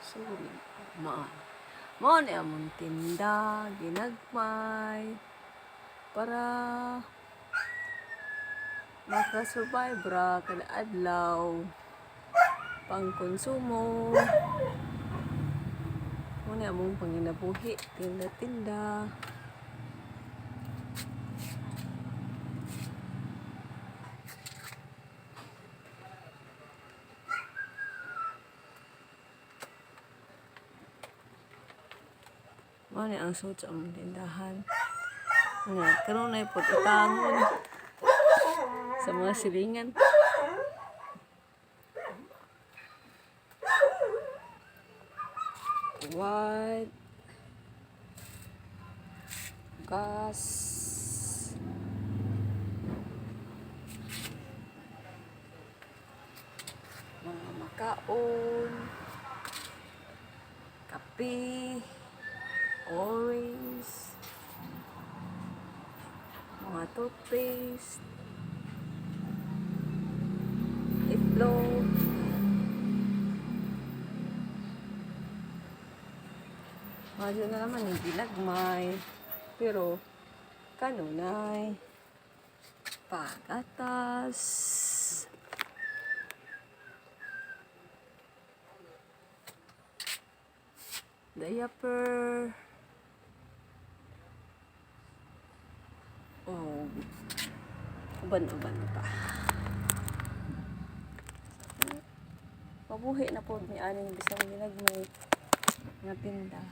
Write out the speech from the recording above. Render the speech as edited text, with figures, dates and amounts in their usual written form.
Sulit. Mo ni among tinda, ginagmay para makasurvive ra kada adlaw pang konsumo. Mo ni among panginabuhi, tinda-tinda. Mo ni ang suot sa among tindahan. Karon na po itangon sa mga silingan. What? Gas. Mga makaon. Kape. Orange. Mga toothpaste. Itlog. Medyo na naman yung ginagmay. Pero, kanunay. Pagatas. Diaper. Oh. Uban-uban pa. Mabuhi na po ni aning bisang ginagmay nga tinda.